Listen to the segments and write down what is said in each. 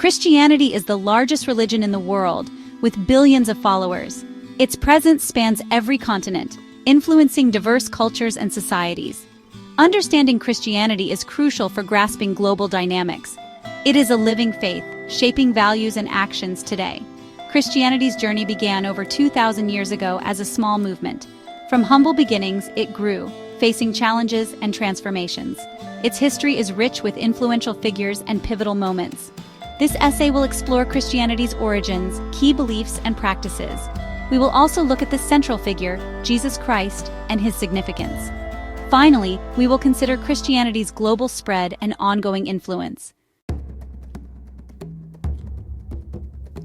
Christianity is the largest religion in the world, with billions of followers. Its presence spans every continent, influencing diverse cultures and societies. Understanding Christianity is crucial for grasping global dynamics. It is a living faith, shaping values and actions today. Christianity's journey began over 2,000 years ago as a small movement. From humble beginnings, it grew, facing challenges and transformations. Its history is rich with influential figures and pivotal moments. This essay will explore Christianity's origins, key beliefs, and practices. We will also look at the central figure, Jesus Christ, and his significance. Finally, we will consider Christianity's global spread and ongoing influence.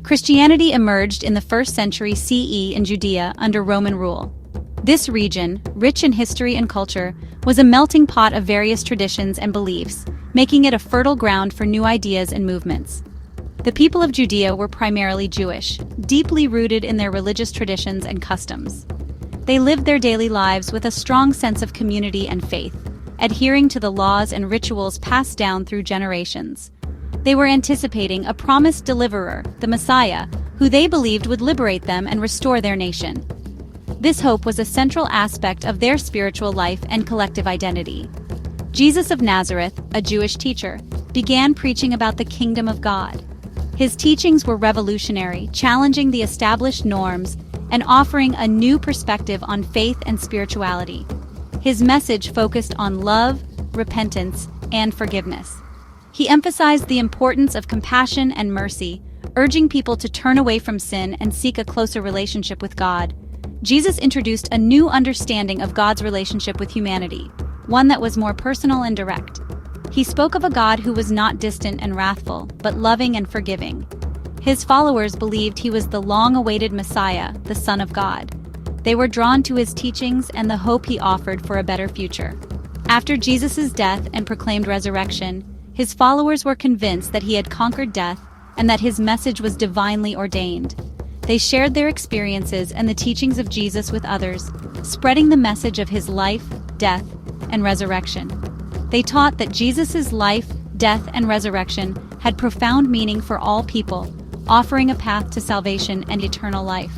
Christianity emerged in the 1st century CE in Judea under Roman rule. This region, rich in history and culture, was a melting pot of various traditions and beliefs, making it a fertile ground for new ideas and movements. The people of Judea were primarily Jewish, deeply rooted in their religious traditions and customs. They lived their daily lives with a strong sense of community and faith, adhering to the laws and rituals passed down through generations. They were anticipating a promised deliverer, the Messiah, who they believed would liberate them and restore their nation. This hope was a central aspect of their spiritual life and collective identity. Jesus of Nazareth, a Jewish teacher, began preaching about the kingdom of God. His teachings were revolutionary, challenging the established norms and offering a new perspective on faith and spirituality. His message focused on love, repentance, and forgiveness. He emphasized the importance of compassion and mercy, urging people to turn away from sin and seek a closer relationship with God. Jesus introduced a new understanding of God's relationship with humanity, one that was more personal and direct. He spoke of a God who was not distant and wrathful, but loving and forgiving. His followers believed he was the long-awaited Messiah, the Son of God. They were drawn to his teachings and the hope he offered for a better future. After Jesus' death and proclaimed resurrection, his followers were convinced that he had conquered death and that his message was divinely ordained. They shared their experiences and the teachings of Jesus with others, spreading the message of his life, death, and resurrection. They taught that Jesus' life, death, and resurrection had profound meaning for all people, offering a path to salvation and eternal life.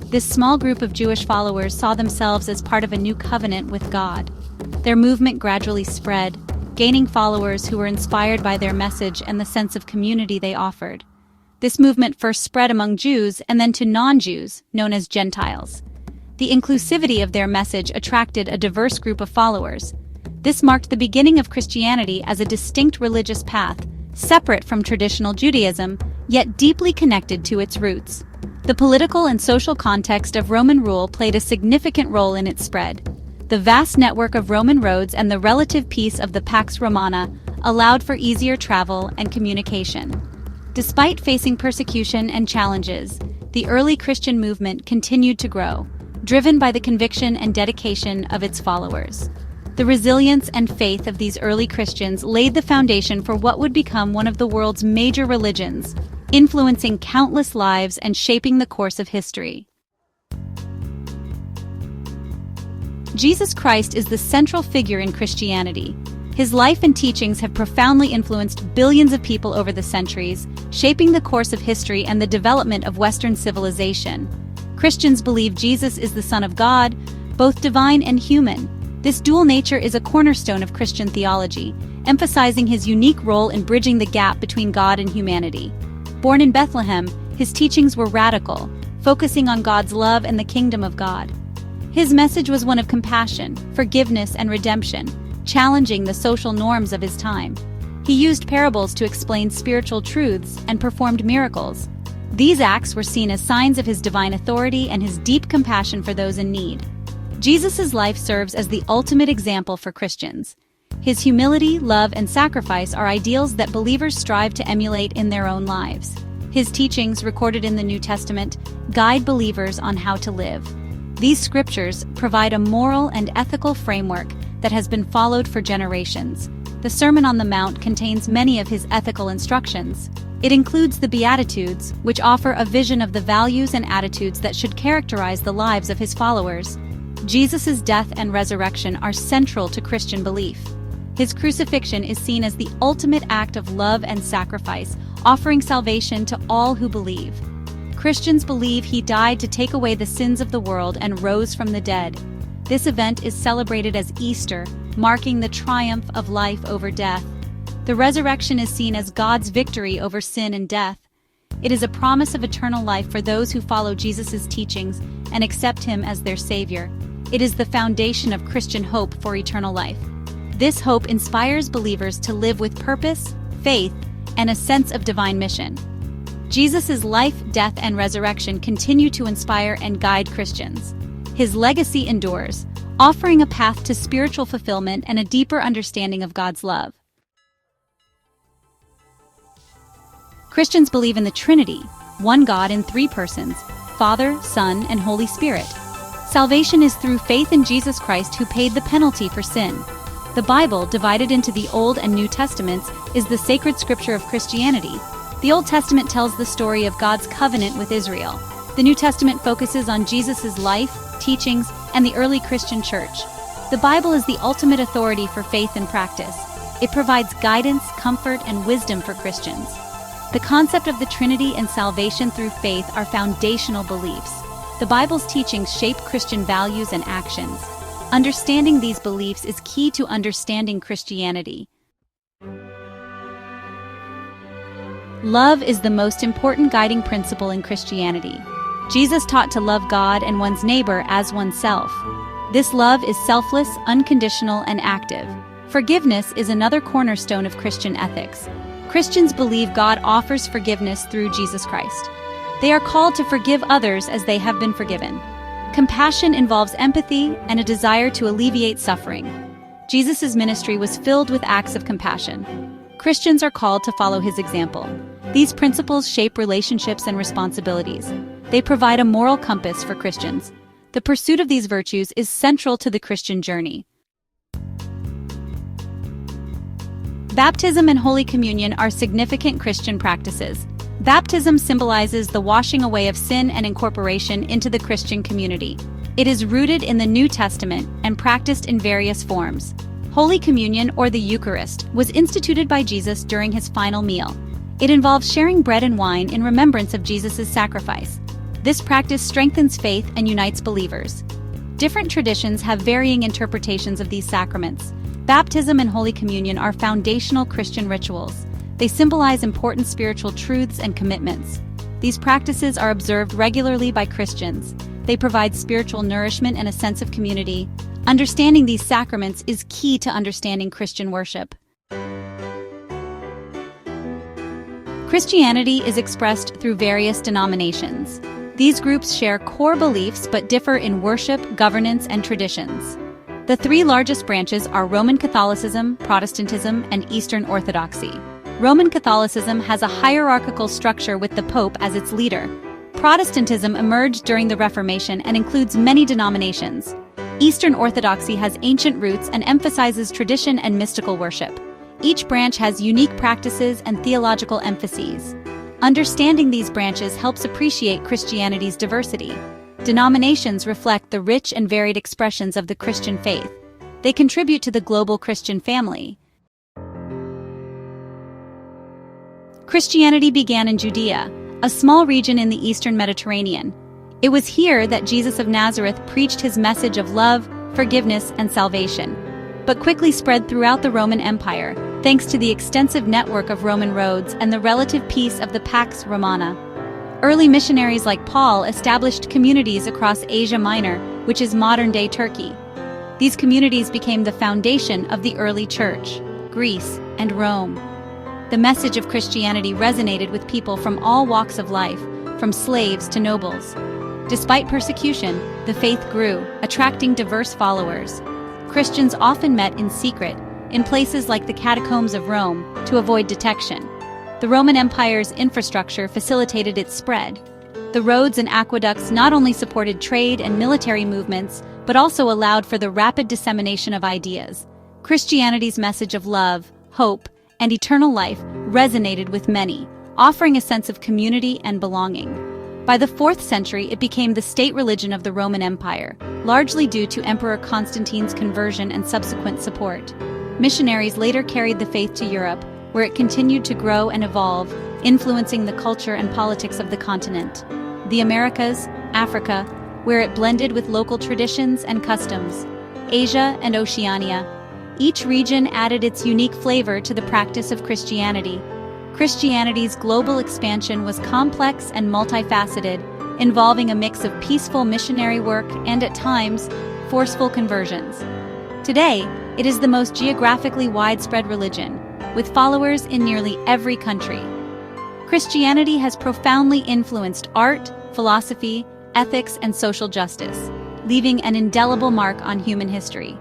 This small group of Jewish followers saw themselves as part of a new covenant with God. Their movement gradually spread, gaining followers who were inspired by their message and the sense of community they offered. This movement first spread among Jews and then to non-Jews, known as Gentiles. The inclusivity of their message attracted a diverse group of followers. This marked the beginning of Christianity as a distinct religious path, separate from traditional Judaism, yet deeply connected to its roots. The political and social context of Roman rule played a significant role in its spread. The vast network of Roman roads and the relative peace of the Pax Romana allowed for easier travel and communication. Despite facing persecution and challenges, the early Christian movement continued to grow, driven by the conviction and dedication of its followers. The resilience and faith of these early Christians laid the foundation for what would become one of the world's major religions, influencing countless lives and shaping the course of history. Jesus Christ is the central figure in Christianity. His life and teachings have profoundly influenced billions of people over the centuries, shaping the course of history and the development of Western civilization. Christians believe Jesus is the Son of God, both divine and human. This dual nature is a cornerstone of Christian theology, emphasizing his unique role in bridging the gap between God and humanity. Born in Bethlehem, his teachings were radical, focusing on God's love and the kingdom of God. His message was one of compassion, forgiveness, and redemption, challenging the social norms of his time. He used parables to explain spiritual truths and performed miracles. These acts were seen as signs of his divine authority and his deep compassion for those in need. Jesus' life serves as the ultimate example for Christians. His humility, love, and sacrifice are ideals that believers strive to emulate in their own lives. His teachings, recorded in the New Testament, guide believers on how to live. These scriptures provide a moral and ethical framework that has been followed for generations. The Sermon on the Mount contains many of his ethical instructions. It includes the Beatitudes, which offer a vision of the values and attitudes that should characterize the lives of his followers. Jesus' death and resurrection are central to Christian belief. His crucifixion is seen as the ultimate act of love and sacrifice, offering salvation to all who believe. Christians believe he died to take away the sins of the world and rose from the dead. This event is celebrated as Easter, marking the triumph of life over death. The resurrection is seen as God's victory over sin and death. It is a promise of eternal life for those who follow Jesus' teachings and accept him as their Savior. It is the foundation of Christian hope for eternal life. This hope inspires believers to live with purpose, faith, and a sense of divine mission. Jesus' life, death, and resurrection continue to inspire and guide Christians. His legacy endures, offering a path to spiritual fulfillment and a deeper understanding of God's love. Christians believe in the Trinity, one God in three persons, Father, Son, and Holy Spirit. Salvation is through faith in Jesus Christ, who paid the penalty for sin. The Bible, divided into the Old and New Testaments, is the sacred scripture of Christianity. The Old Testament tells the story of God's covenant with Israel. The New Testament focuses on Jesus' life, teachings, and the early Christian church. The Bible is the ultimate authority for faith and practice. It provides guidance, comfort, and wisdom for Christians. The concept of the Trinity and salvation through faith are foundational beliefs. The Bible's teachings shape Christian values and actions. Understanding these beliefs is key to understanding Christianity. Love is the most important guiding principle in Christianity. Jesus taught to love God and one's neighbor as oneself. This love is selfless, unconditional, and active. Forgiveness is another cornerstone of Christian ethics. Christians believe God offers forgiveness through Jesus Christ. They are called to forgive others as they have been forgiven. Compassion involves empathy and a desire to alleviate suffering. Jesus' ministry was filled with acts of compassion. Christians are called to follow his example. These principles shape relationships and responsibilities. They provide a moral compass for Christians. The pursuit of these virtues is central to the Christian journey. Baptism and Holy Communion are significant Christian practices. Baptism symbolizes the washing away of sin and incorporation into the Christian community. It is rooted in the New Testament and practiced in various forms. Holy Communion, or the Eucharist, was instituted by Jesus during his final meal. It involves sharing bread and wine in remembrance of Jesus' sacrifice. This practice strengthens faith and unites believers. Different traditions have varying interpretations of these sacraments. Baptism and Holy Communion are foundational Christian rituals. They symbolize important spiritual truths and commitments. These practices are observed regularly by Christians. They provide spiritual nourishment and a sense of community. Understanding these sacraments is key to understanding Christian worship. Christianity is expressed through various denominations. These groups share core beliefs but differ in worship, governance, and traditions. The three largest branches are Roman Catholicism, Protestantism, and Eastern Orthodoxy. Roman Catholicism has a hierarchical structure with the Pope as its leader. Protestantism emerged during the Reformation and includes many denominations. Eastern Orthodoxy has ancient roots and emphasizes tradition and mystical worship. Each branch has unique practices and theological emphases. Understanding these branches helps appreciate Christianity's diversity. Denominations reflect the rich and varied expressions of the Christian faith. They contribute to the global Christian family. Christianity began in Judea, a small region in the eastern Mediterranean. It was here that Jesus of Nazareth preached his message of love, forgiveness, and salvation, but quickly spread throughout the Roman Empire, thanks to the extensive network of Roman roads and the relative peace of the Pax Romana. Early missionaries like Paul established communities across Asia Minor, which is modern-day Turkey. These communities became the foundation of the early church, Greece, and Rome. The message of Christianity resonated with people from all walks of life, from slaves to nobles. Despite persecution, the faith grew, attracting diverse followers. Christians often met in secret, in places like the catacombs of Rome, to avoid detection. The Roman Empire's infrastructure facilitated its spread. The roads and aqueducts not only supported trade and military movements, but also allowed for the rapid dissemination of ideas. Christianity's message of love, hope, and eternal life resonated with many, offering a sense of community and belonging. By the 4th century, it became the state religion of the Roman Empire, largely due to Emperor Constantine's conversion and subsequent support. Missionaries later carried the faith to Europe, where it continued to grow and evolve, influencing the culture and politics of the continent. The Americas, Africa, where it blended with local traditions and customs. Asia and Oceania. Each region added its unique flavor to the practice of Christianity. Christianity's global expansion was complex and multifaceted, involving a mix of peaceful missionary work and, at times, forceful conversions. Today, it is the most geographically widespread religion, with followers in nearly every country. Christianity has profoundly influenced art, philosophy, ethics, and social justice, leaving an indelible mark on human history.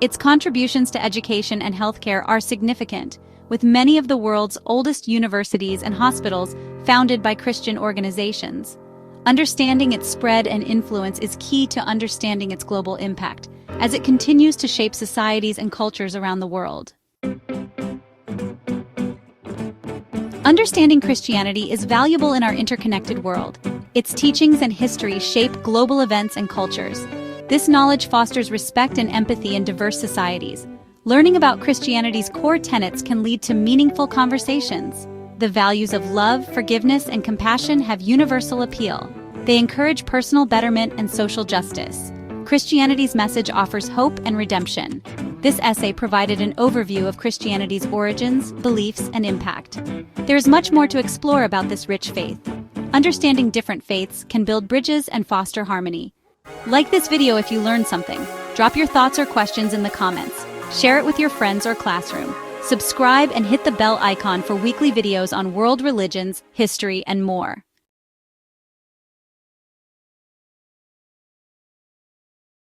Its contributions to education and healthcare are significant, with many of the world's oldest universities and hospitals founded by Christian organizations. Understanding its spread and influence is key to understanding its global impact, as it continues to shape societies and cultures around the world. Understanding Christianity is valuable in our interconnected world. Its teachings and history shape global events and cultures. This knowledge fosters respect and empathy in diverse societies. Learning about Christianity's core tenets can lead to meaningful conversations. The values of love, forgiveness, and compassion have universal appeal. They encourage personal betterment and social justice. Christianity's message offers hope and redemption. This essay provided an overview of Christianity's origins, beliefs, and impact. There is much more to explore about this rich faith. Understanding different faiths can build bridges and foster harmony. Like this video if you learned something. Drop your thoughts or questions in the comments. Share it with your friends or classroom. Subscribe and hit the bell icon for weekly videos on world religions, history, and more.